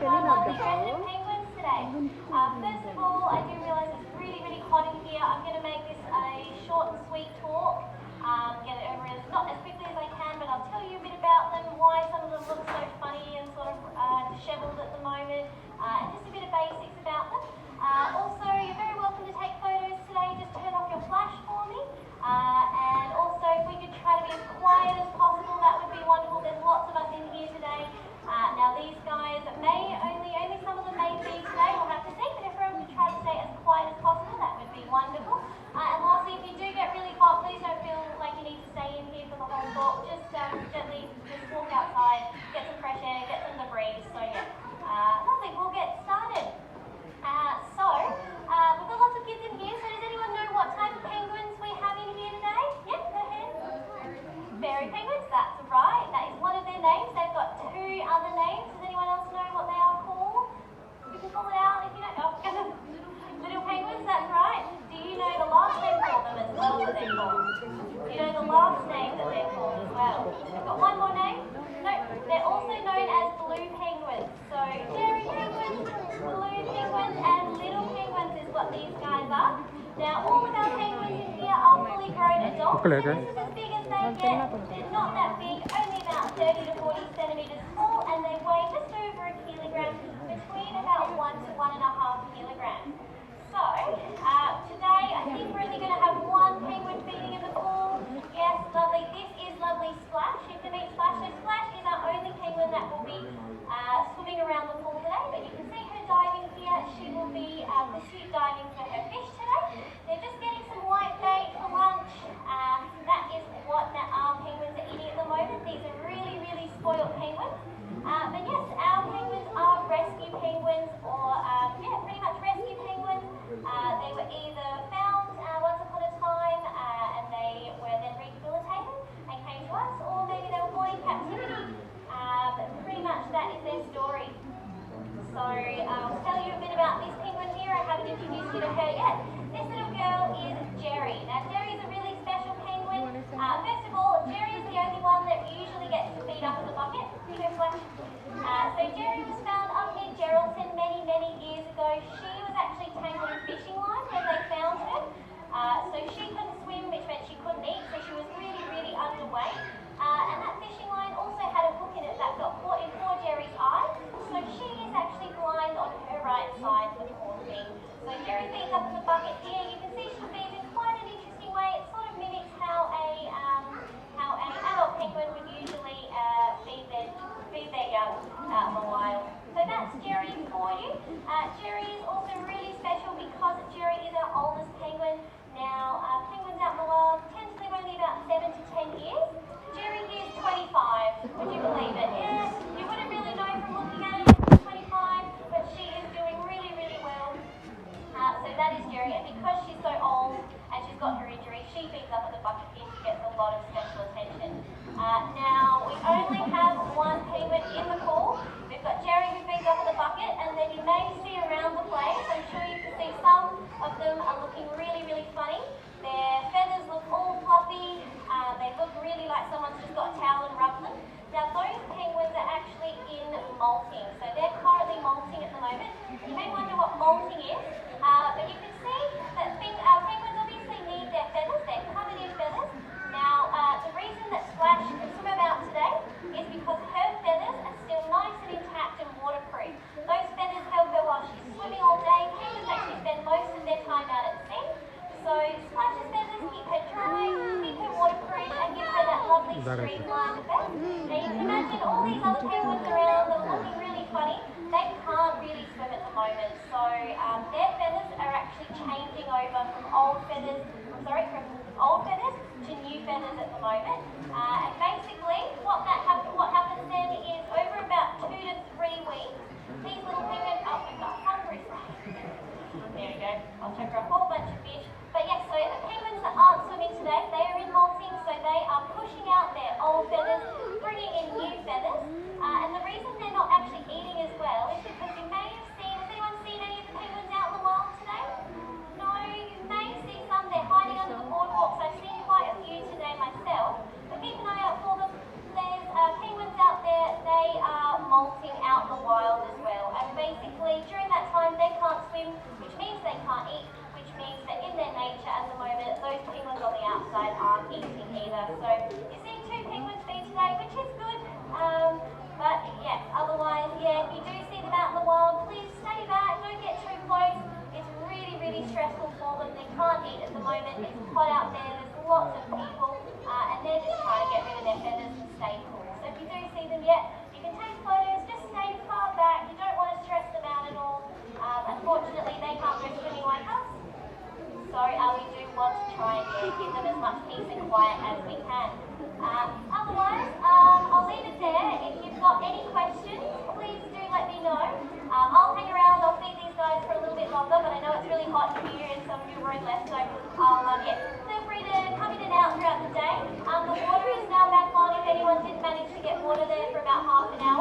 lovely crescent penguins today. First of all, I do realise it's really, really hot in here. I'm going to make this a short and sweet talk. Get it over not as quickly as I can, but I'll tell you a bit about them, why some of them look so funny and sort of dishevelled at the moment, and just a bit of basics about them. Also, you're very welcome to take photos today. Just turn off your flash for me. And also, if we could try to be as quiet as possible, that would be wonderful. There's lots of us in here today. Now these guys only some of them may be today, we'll have to see, but if everyone could try to stay as quiet as possible, that would be wonderful. And lastly, if you do get really hot, please don't feel like you need to stay in here for the whole talk. Just gently just walk outside, get some fresh air, get some of the breeze. So yeah, lovely, we'll get started. We've got lots of kids in here, so does anyone know what type of penguins we have in here today? Yep, go ahead. Fairy penguins, that's right. That is one of their names. They've got two other names. Does anyone else know what they are called? You can call it out if you don't. Oh, little penguins, that's right. Do you know the last name for them as well that they're called? Do you know the last name that they're called as well? We've got one more name? No, they're also known as blue penguins. So fairy penguins, blue penguins, and little penguins is what these guys are. Now all of our penguins in here are fully grown adults. So this is as big as they get. They're not that big, only about 30 to 40 centimetres tall, and they weigh just over a kilogram, between about 1 to 1.5 kilograms. So, today I think we're only going to have one penguin feeding in the pool. Yes, lovely. This is lovely Splash. You can meet Splash. So Splash is our only penguin that will be swimming around the pool today, but you can see her diving here. She will be pursuit diving for her fish today. They're just getting some white bait for lunch. That is what our penguins are eating at the moment. These are really, really spoiled penguins. But yes, our penguins are rescue penguins, or pretty much rescue penguins. They were either found once upon a time and they were then rehabilitated and came to us, or maybe they were born in captivity. But pretty much that is their story. So I'll tell you a bit about this penguin here. I haven't introduced you to her yet. This little girl is Jerry. Now Jerry is a really special penguin. First of all, Jerry is the only one that usually gets to feed up in the bucket. So Jerry was found up near Geraldton many, many years ago. She was actually tangled in fishing line when they found her. So she couldn't swim, which meant she couldn't eat, so she was really, really underweight. And that fishing line also had a hook in it that got caught in poor Jerry's eye. So she is actually blind on her right side, the poor thing. So Jerry feeds up in the bucket here. You can see she feeds in quite an interesting way. It sort of mimics how an adult penguin would usually feed their young out in the wild. So that's Jerry for you. Jerry is also really special because Jerry is our oldest penguin. Now, penguins out in the wild tend to live only about 7 to 10 years. Jerry here is 25. Would you believe it? Yeah, you wouldn't really know from looking at it. She's 25, but she is doing really, really well. So that is Jerry, and because she's so old and she's got her injury, she feeds up at the bucket here. She gets a lot of special attention. Now, we only have one penguin in the pool. We've got Jerry who feeds up at the bucket, and then you may see around the place, I'm sure you can see some of them are looking really, really funny. Their feathers look all fluffy. They look really like someone's just got a towel and rubbed them. Now, those penguins are actually in molting, so they're currently molting at the moment. You may wonder what molting is, but you can see that penguins obviously need their feathers. They're covered in feathers. Now, the reason that Splash can swim about today is because her feathers are still nice and intact and waterproof. Those feathers help her while she's swimming all day. Penguins actually spend most of their time out at sea. So Splash's feathers keep her dry, keep her waterproof, and give her that lovely streamlined effect. Now you can imagine all these other penguins around that are looking really funny. They can't really swim at the moment, so their feathers are actually changing over from old feathers to new feathers at the moment. And basically, what happens then is over about 2 to 3 weeks, these little penguins, we've got hungry. There we go. I'll check for a whole bunch of fish. But yes, so the penguins that aren't swimming today, they are in molting, so they are pushing out their old feathers, bringing in new feathers. And the reason they're not actually eating as well is because you may have seen, has anyone seen any of the penguins out in the wild today? No, you may see some, they're hiding under the boardwalks. I've seen quite a few today myself, but keep an eye out for them. There's penguins out there, they are molting out in the wild as well. can't eat, which means that in their nature at the moment, those penguins on the outside aren't eating either. So you're seeing 2 penguins feed today, which is good. But yeah, otherwise, yeah, if you do see them out in the wild, please stay back, don't get too close. It's really, really stressful for them. They can't eat at the moment. It's hot out there. There's lots of people, and they're just trying to get rid of their feathers and stay cool. So if you do see them yet, you can take photos. Just stay far back. You don't want to stress them out at all. Unfortunately, they can't go swimming like us. So we do want to try and give them as much peace and quiet as we can. Otherwise, I'll leave it there. If you've got any questions, please do let me know. I'll hang around. I'll feed these guys for a little bit longer, but I know it's really hot here and some of you are already left, so feel free to come in and out throughout the day. The water is now back on if anyone did manage to get water there for about half an hour.